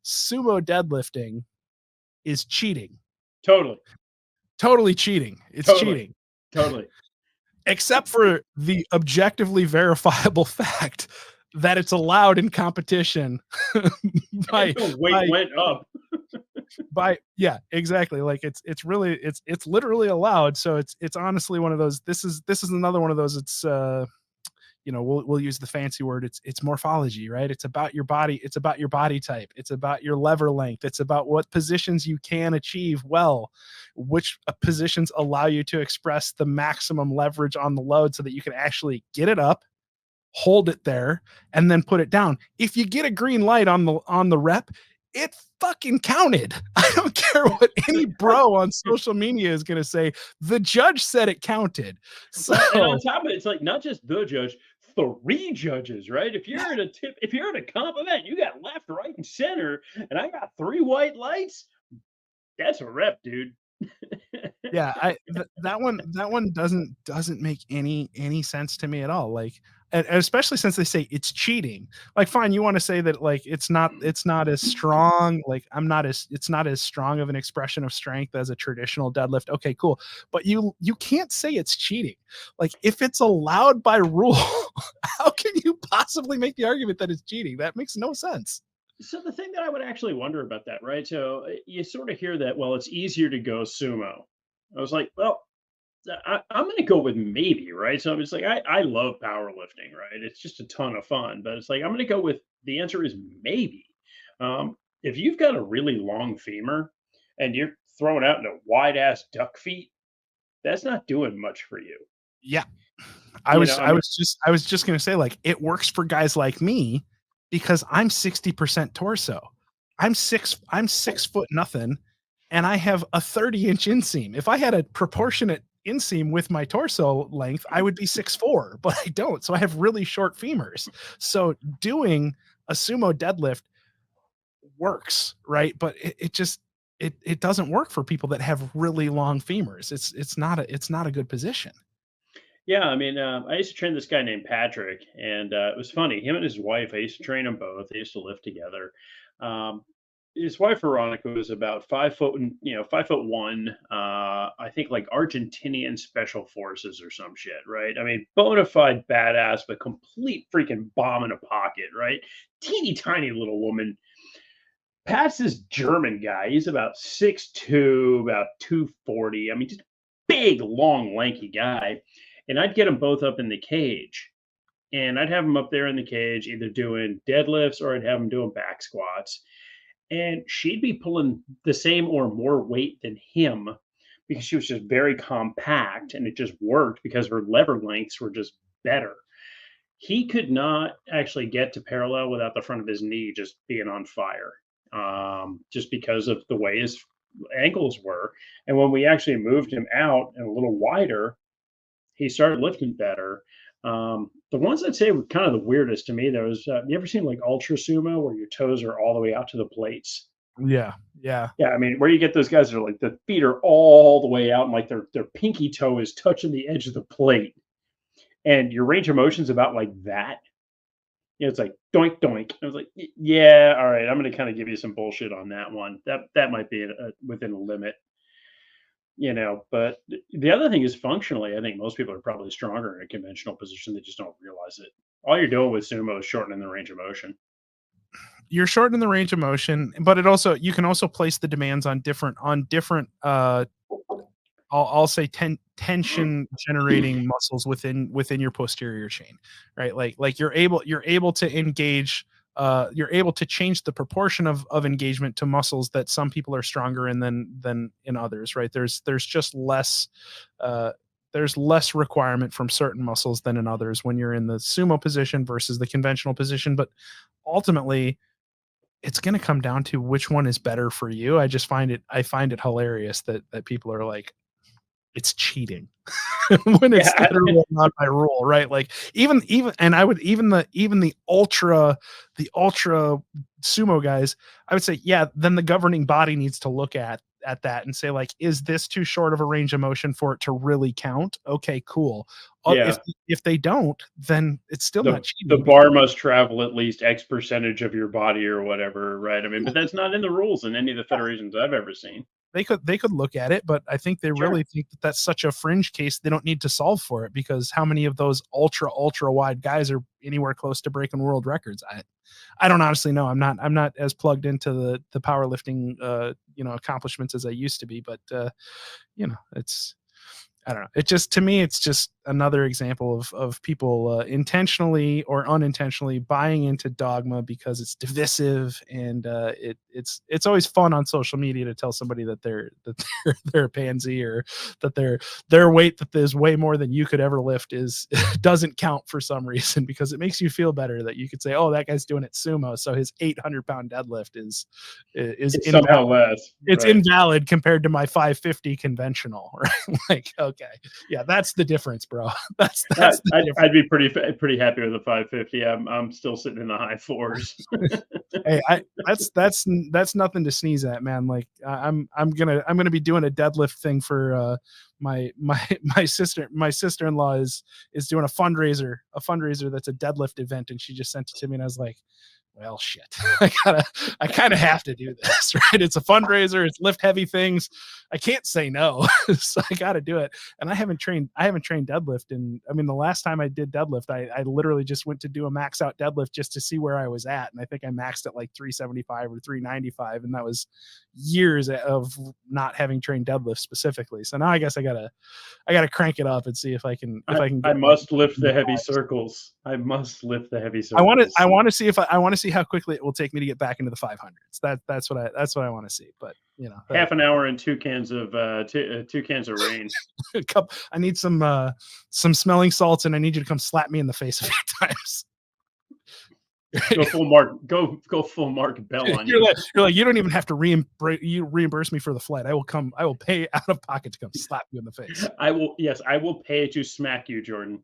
sumo deadlifting is cheating. Totally cheating. It's cheating. Totally. Except for the objectively verifiable fact that it's allowed in competition. The weight went up. Yeah, exactly. Like it's literally allowed. So it's honestly one of those. This is another one of those. It's we'll use the fancy word. It's morphology, right? It's about your body. It's about your body type. It's about your lever length. It's about what positions you can achieve well, which positions allow you to express the maximum leverage on the load so that you can actually get it up, hold it there, and then put it down. If you get a green light on the rep, it fucking counted. I don't care what any bro on social media is going to say. The judge said it counted. So, and on top of it, it's like not just the judge, 3 judges, right? If you're at a comp event, you got left, right, and center, and I got 3 white lights. That's a rep, dude. Yeah, that one doesn't make any sense to me at all. Like, and especially since they say it's cheating. Like, fine, you want to say that like it's not as strong. Like, it's not as strong of an expression of strength as a traditional deadlift. Okay, cool. But you can't say it's cheating. Like, if it's allowed by rule, how can you possibly make the argument that it's cheating? That makes no sense. So the thing that I would actually wonder about that, right? So you sort of hear that, well, it's easier to go sumo. I was like, well, I'm going to go with maybe, right? So it's like, I love powerlifting, right? It's just a ton of fun, but it's like, I'm going to go with the answer is maybe. If you've got a really long femur and you're throwing out into wide ass duck feet, that's not doing much for you. Yeah. I was just going to say, like, it works for guys like me because I'm 60% torso. I'm 6 foot nothing. And I have a 30-inch inseam. If I had a proportionate inseam with my torso length, I would be 6'4", but I don't. So I have really short femurs. So doing a sumo deadlift works, right? But it doesn't work for people that have really long femurs. It's not a good position. Yeah, I mean, I used to train this guy named Patrick, and it was funny. Him and his wife, I used to train them both. They used to live together. Um, his wife Veronica was about 5'1", 5'1". I think like Argentinian special forces or some shit, right? I mean, bona fide badass, but complete freaking bomb in a pocket, right? Teeny tiny little woman. Pat's this German guy. He's about 6'2", about 240. I mean, just big, long, lanky guy. And I'd get them both up in the cage. And I'd have them up there in the cage, either doing deadlifts or I'd have them doing back squats. And she'd be pulling the same or more weight than him because she was just very compact and it just worked because her lever lengths were just better. He could not actually get to parallel without the front of his knee just being on fire, just because of the way his ankles were. And when we actually moved him out and a little wider, he started lifting better. The ones I'd say were kind of the weirdest to me, though, is you ever seen like ultra sumo where your toes are all the way out to the plates? Yeah. Yeah. I mean, where you get those guys that are like the feet are all the way out and like their pinky toe is touching the edge of the plate. And your range of motion is about like that. It's like doink doink. I was like, yeah, all right, I'm going to kind of give you some bullshit on that one. That might be within a limit. But the other thing is functionally, I think most people are probably stronger in a conventional position. They just don't realize it. All you're doing with sumo is shortening the range of motion. You're shortening the range of motion, but you can also place the demands on different I'll say tension generating muscles within your posterior chain, right? Like you're able to engage, you're able to change the proportion of engagement to muscles that some people are stronger in than in others, right? There's just less requirement from certain muscles than in others when you're in the sumo position versus the conventional position. But ultimately, it's going to come down to which one is better for you. I find it hilarious that people are like, it's cheating when it's literally not by rule, right? Like even and I would even the ultra sumo guys, I would say, yeah, then the governing body needs to look at at that and say like, is this too short of a range of motion for it to really count? Okay, cool. Yeah. If they don't, then it's still not The cheating because bar must travel at least X percentage of your body or whatever, right? I mean, but that's not in the rules in any of the federations I've ever seen. they could look at it, but I think they Sure. really think that that's such a fringe case they don't need to solve for it because how many of those ultra wide guys are anywhere close to breaking world records? I don't honestly know. I'm not as plugged into the powerlifting accomplishments as I used to be, but it's I don't know. It just to me, it's just another example of people intentionally or unintentionally buying into dogma because it's divisive, and it's always fun on social media to tell somebody that they're a pansy or that their weight that is way more than you could ever lift is doesn't count for some reason because it makes you feel better that you could say, oh, that guy's doing it sumo, so his 800-pound deadlift is It's invalid. somehow less, It's right? invalid compared to my 550 conventional, right? Like, okay, yeah, that's the difference, bro. That's the I'd difference. be pretty happy with the 550. I'm still sitting in the high fours. Hey, that's nothing to sneeze at, man. Like, I'm gonna be doing a deadlift thing for my my sister-in-law is doing a fundraiser that's a deadlift event, and she just sent it to me, and I was like, well, shit. I kind of have to do this, right? It's a fundraiser. It's lift heavy things. I can't say no, so I got to do it. And I haven't trained deadlift, and I mean, the last time I did deadlift, I literally just went to do a max out deadlift just to see where I was at, and I think I maxed at like 375 or 395, and that was years of not having trained deadlift specifically. So now I guess I gotta crank it up and see if I can I get back. must lift the heavy circles. I must lift the heavy I want to circles. I want to see if I want to see how quickly it will take me to get back into the 500s. That's what I want to see. But Half an hour and 2 cans of 2 cans of rain. I need some smelling salts, and I need you to come slap me in the face a few times. Go full Mark Bell on you're you. like you're like you don't even have to reimburse me for the flight. I will pay out of pocket to come slap you in the face. I will pay to smack you, Jordan.